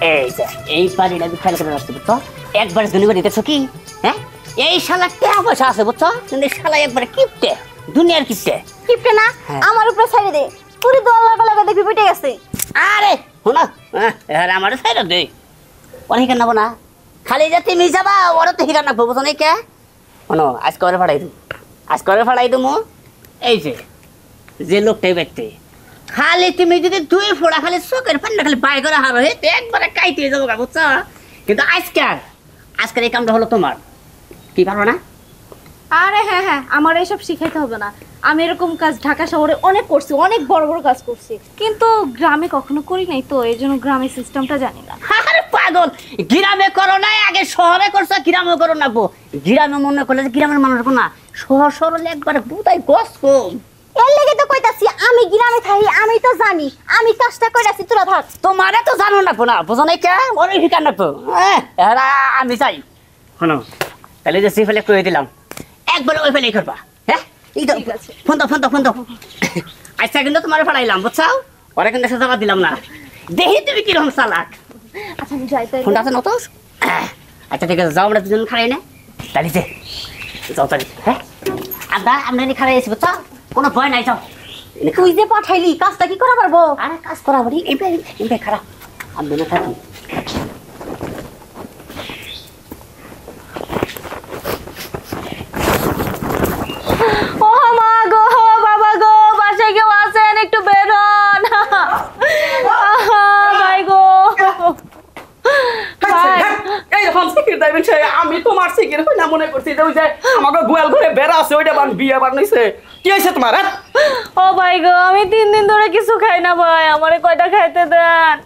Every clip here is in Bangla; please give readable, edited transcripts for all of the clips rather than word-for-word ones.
এই যে এই পানিটা আমি খেয়াল করে রাখছি বুঝছো, একবারে দুনিয়া দিতেছো কি? হ্যাঁ, এই শালা টাকা পয়সা আছে বুঝছো, কিন্তু শালা একবারে কিপটে, দুনিয়ার কিপটে। কিপটে না, আমার উপরে ছেড়ে দে, পুরি তো আল্লাহ পালা দেখবি পিটে গেছে। আরে শোনো, এর আমার সাইড দে, অনেক হিকার নেবো না, খালি যে তুমি যাবা ওরা তো হিকার নাকবো বুঝো নাকি কে? শোনো, আজকে ওরে ফাড়াই দিম, আজকে ওরে ফাড়াই দিমু। এই যে লোকটাই ব্যক্তি, খালি তুমি যদি দুই ফোড়া খালি চোখের পান্না খালি বাই করে হারো হে একবারে কাইতে যাবো গা বুঝছো। কিন্তু আজকের এই কামটা হলো তোমার, কি পারো না? আরে হ্যাঁ হ্যাঁ, আমার এইসব শিখাইতে হবে না। আমি এরকম কাজ ঢাকা শহরে অনেক করছি, অনেক বড় বড় কাজ করছি, কিন্তু গ্রামে কখনো করি নাই, তো এই জন্য গ্রামের সিস্টেমটা জানি না। আরে পাগল, গ্রামে করো না, আগে শহরে করছো, গ্রামে করো না। গ্রামে মনে করলে যে গ্রামের মানুষ না, শহর শহরে একবারে বুতাই গছ কম। এর লেগে তো কইতাছি আমি গ্রামে থাকি, আমি তো জানি, আমি কাজটা কইরাছি, তোরা থাক। তোমারে তো জানো না না, বুঝো নাই কে? ওরে ঠিকান রাখবো, আমি চাই। শোনো, তাহলে যে সিফেলে কয়ে দিলাম, একবারে ওই ফেলেই করবা। হ্যাঁ, এই তো ফোন দাও। আচ্ছা, কিন্তু তোমার ফাড়াইলাম বুঝছো, ওরা কিন্তু সাজা দিলাম না। দেখি তুমি কিরকম চালাক। আচ্ছা আমি যাই তাই। ফোনটা আছে না তো? আচ্ছা ঠিক আছে, যাও, আমরা দুজন খাড়াই না তাহলে যে যাও তাহলে। হ্যাঁ, আমরা খাড়াই আছি বুঝছো, কোনো ভয় নাই, যাও। তুই যে পাঠাইলি, কাজটা কি করা পারবো? আরে কাজ করা বলি, এইটাই খারাপ, আমি না থাকি। ও মা গো, বাবা গো, বাসায় কেউ আছেন? একটু বের হন। ভাই গো, আমি তোমার সিকির হই না মনে করছি যে ওই যে আমাকে গোয়াল ঘরে বেড়া আছে ওইটা বান বিয়ে বানাইছে। কি হয়েছে তোমার? ও ভাই গো, আমি 3 দিন ধরে কিছু খাই না ভাই, আমারে কয়টা খাইতে দেন।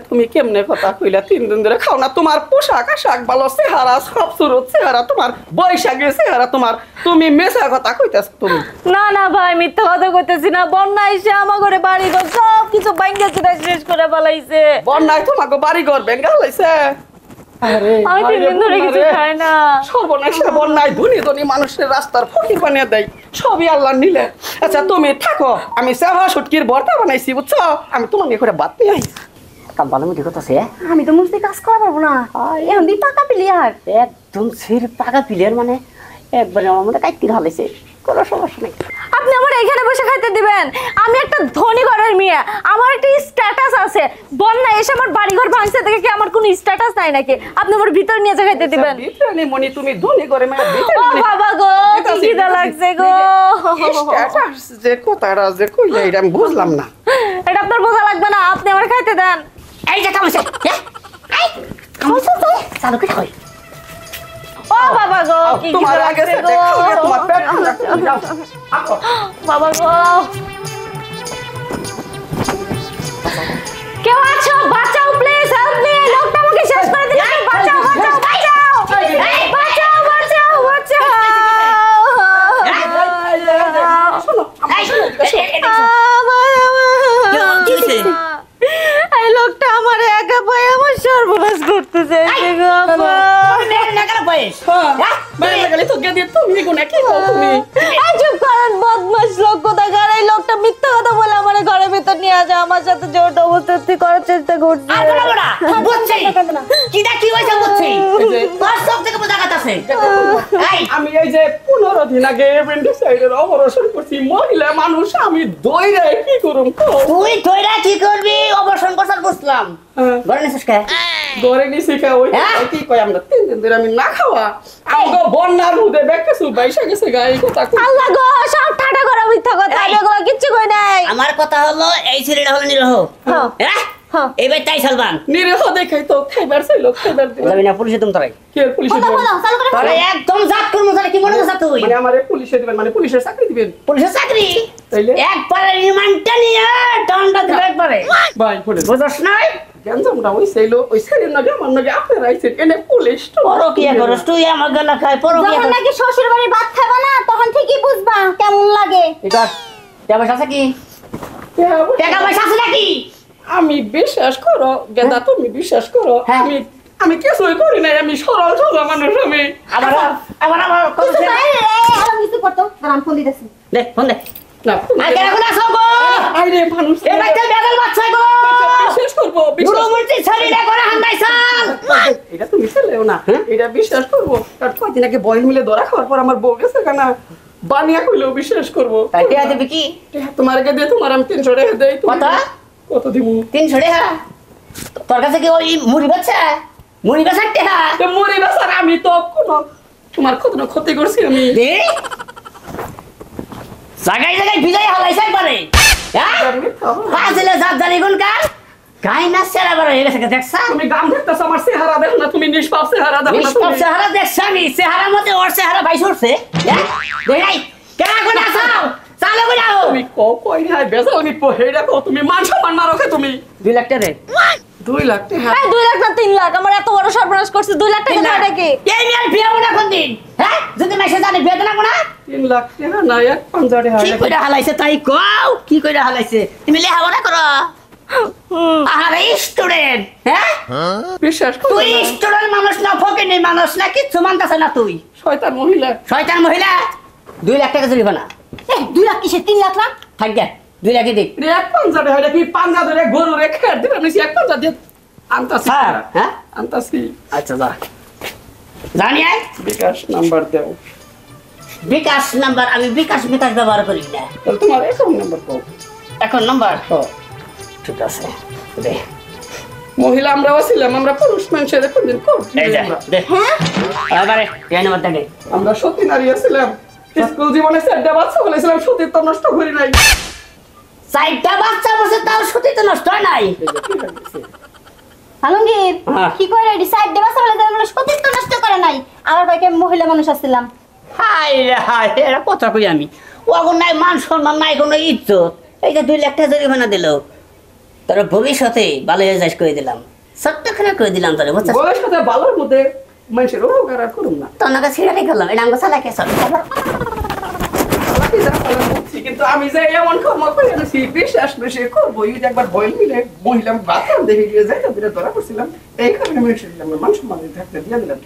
তুমি কেমনে কথা কইলা 3 দিন ধরে খাও না? তোমার পোশাক আশাক ভালো, চেহারা সব সুরত চেহারা তোমার, বৈশাখের চেহারা তোমার, তুমি মেসা কথা কইতাছ তুমি। না না ভাই, মিথ্যা কথা কইতেছি না। বন্যা এসে আমার ঘরে বাড়ি ঘর সব কিছু ভাঙা চুরা শেষ করে ফেলাইছে। বন্যায় তোমাকে বাড়ি ঘর ভেঙে ফেলাইছে? আমি 3 দিন ধরে কিছু খাই না। সর্বনাশা, বন্যায় ধনী ধনী মানুষের রাস্তার ফকির বানিয়ে দেয়, সবই আল্লাহ নিলে। আচ্ছা তুমি থাকো, আমি চেহারা সুটকির ভর্তা বানাইছি বুঝছো, আমি তোমাকে করে বাদ নিয়ে আইছি। কাম ভালো মতো করতেছে। আমি তো মুস্তি কাজ করা পারবো না, এখন দি পাকা প্লেয়ার, একদম সির পাকা প্লেয়ার, মানে একবারে আমার মধ্যে কাইতে ঢালাইছে, কোনো সমস্যা নেই। আপনি আমার এখানে বসে খাইতে দিবেন? আমি একটা ধনী ঘরের মেয়ে, আমার একটা স্ট্যাটাস আছে। বন্যা এসে আমার বাড়িঘর ভাঙছে দেখে কি আমার কোনো স্ট্যাটাস নাই নাকি? আপনি আমার ভিতর নিয়ে খাইতে দিবেন? ভিতরে মনি, তুমি ধনী ঘরে মেয়ে ভিতরে। ও বাবা গো, কি খিদা লাগছে গো। স্ট্যাটাস যে কথাটা যে কইলা এটা আমি বুঝলাম না। এটা আপনার বোঝা লাগবে না, আপনি আমার খাইতে দেন। এই যে কামছে, এই কামছে তো চালু করে কই। ও বাবা গো, কি তোমার খিদা আগে লাগছে থেকে গো। খাইয়া তোমার পেট ফুলে যাও। আপো বাবা গো, কেউ আছো? বাঁচাও প্লিজ, হেল্প মি। লোকটা আমাকে শেষ করে দিল। বাঁচাও বাঁচাও বাঁচাও, এই বাঁচাও বাঁচাও বাঁচাও। শোনো, এই লোকটা আমার একা পায় আমার সর্বনাশ করতে চাইছে গো। তুমি গুনা কি তুমি? চুপ করেন, বদমাশ লোক কোথাকার। এই লোকটা মিথ্যা কথা বলে আমার ঘরের ভিতর নিয়ে আসে, আমার সাথে জোর জবরদস্তি করার চেষ্টা করছে। আমি এই যে 15 দিন আগে এপেন্ডিসাইডের অপারেশন করছি, মহিলা মানুষ, আমি দইরা কি করুম? তুই ধইরা কি করবি? অপারেশন করছাল বুঝলাম, ঘরে নিছিস কে? ধরে নিছি কে? ওই কি কই আমরা 3 দিন ধরে আমি না খাওয়া, আমগো বন্যার মধ্যে বেকেছু বাইসা গেছে গাই কথা। আল্লাহ গো, সব ঠাটা করা মিথ্যা কথা, এগুলো কিচ্ছু কই নাই। আমার কথা হলো এই ছেলেটা হলো নিরহ। হ্যাঁ, এইবার তাই সালবান নিরীহ দেখাই তো খাইবার চাইল, খাইবার দিল। যাবি না পুলিশে তুমি তোরাই? কে পুলিশে দিবেন? তোরা একদম জাত করবো, তাহলে কি মনে করছ তুই? মানে আমারে পুলিশে দিবেন, মানে পুলিশের চাকরি দিবেন? পুলিশের চাকরি তাইলে একবারে রিমান্ডটা নিয়ে দণ্ডটা দিবে একবারে। ভাই পড়ে বুঝছ নাই? গঞ্জামটা ওই চাইলো, ওই ছেলের নাকি আমার নাকি আপনার আইছেন, এনে পুলিশ তো পরকিয়া করস তুই, আমার গলা খায় পরকিয়া যখন করস। নাকি শ্বশুর বাড়ি ভাত খাবে না, তখন ঠিকই বুঝবা কেমন লাগে। এটা টাকা পয়সা আছে কি? টাকা পয়সা আছে নাকি? আমি বিশ্বাস করো গেদা, তুমি বিশ্বাস করো, হ্যাঁ। আমি কিছুই করি নাই, আমি সরল সোজা মানুষ। আমি আবার কিছু নাই, আর কিছু করতো, দাঁড়ান ফোন দিতেছি। দে ফোন দে। না আর কেন কোন আসো গো? আইরে মানুষ এ বাইতে বেদল বাচ্চা গো। বিশ্বাস করবো, বুড়ো মুরতি ছড়িটা করে হান্দাই এটা তুমি ছেলেও না হ্যাঁ? এটা বিশ্বাস করবো আর কয়দিন আগে বয়ল মিলে ধরা খাওয়ার পর আমার বউ গেছে কেনা বানিয়া কইলেও বিশ্বাস করবো তাই টিয়া দিবি কি তোমার আগে দিয়ে তোমার আমি 300 টাকা দেই কত কত দিব 300 টাকা তোর কাছে কি ওই মুড়ি বেচা টিয়া তো মরে বেচার আমি তো কোনো তোমার কত না ক্ষতি করছি আমি দে জায়গায় বিজয় হালাইছে একবারে হ্যাঁ ফাজিলে জাত জানি কোন কার গাই না সেরা বড় হয়ে গেছে দেখছা তুমি গাম দেখতেছ আমার চেহারা দেখো না তুমি নিষ্পাপ চেহারা দেখো না নিষ্পাপ তুমি চেহারা দেখছ আমি চেহারার মধ্যে ওর চেহারা বাইশ উঠছে হ্যাঁ দেখাই কেনা কোনা চাও চালো কোনাও তুমি কই হাই বেজাল নিপো হেডা কো তুমি মান সম্মান মারো কে তুমি 2 লাখ টাকা দে 2 লাখ টাকা এই 2 লাখ না 3 লাখ আমার এত বড় সর্বনাশ করছে 2 লাখ টাকা দাও নাকি এই মিয়ার বিয়ে হবো না কোন দিন হ্যাঁ যদি মেসেজ জানি বিয়ে না কোনা 3 লাখ টাকা না এক 50 টাকা কি কইরা হালাইছে তাই কও কি কইরা হালাইছে তুমি লেখাপড়া করো আরে স্টুডেন্ট হ্যাঁ বিশ্বাস করো তুই স্টুডেন্ট মানুষ না ফকিনি মানুষ না কিচ্ছু মানতাছ না তুই শয়তান মহিলা শয়তান মহিলা 2 লাখ টাকা জরিমানা এই 2 লাখ কিসে 3 লাখ না থাক গে 2 লাখই দিক রে এক 50 টাকা এটা কি পাঞ্জা ধরে গরু রে খেট দিলাম নিছি এক 50 দিয়ে আনতাছি স্যার হ্যাঁ আনতাছি আচ্ছা যা জানি আয় বিকাশ নাম্বার দাও বিকাশ নাম্বার আমি বিকাশ ব্যবহার করি না তাহলে তোমার অ্যাকাউন্ট নাম্বার দাও এখন নাম্বার হ্যাঁ ঠিক আছে দে মহিলা আমরাও ছিলাম আমরা পুরুষ মানুষের কোনদিন করছি এই যা দে হ্যাঁ এবারে এই নাম্বার দে আমরা সতী নারী ছিলাম স্কুল জীবনে চারটা বাচ্চা বলেছিলাম সতীর তো নষ্ট করি নাই চারটা বাচ্চা বসে তাও সত্যি তো নষ্ট হয় নাই আলমগীর হ্যাঁ। কি করে এডি সাইড দেবা সরলে দেবা সতীত্ব নষ্ট করে নাই আমার ভাইকে মহিলা মানুষ আসছিলাম হাই রে হাই এরা কথা কই আমি ওগো নাই মান সম্মান নাই কোনো ইজ্জত এই যে 2 লাখ টাকা জরিমানা দিল তোর ভবিষ্যতে ভালো যাইস করে দিলাম ছোট্টখানে করে দিলাম তোরে বুঝছিস বলার সাথে ভালোর মধ্যে মানুষের উপকার আর করুন না তোর নাকি ছিড়ানি করলাম এটা আমাকে চালাকে সব চালাকি যা চালান করছি, কিন্তু আমি যে এমন কর্ম করে এনেছি বিশ্বাস বেশি করবো এই যে একবার বইল মিলে মহিলা বাথরুম দেখে গিয়ে যাই ধরা করছিলাম এই কারণে মানুষ সম্মান থাকতে দিয়ে দিলাম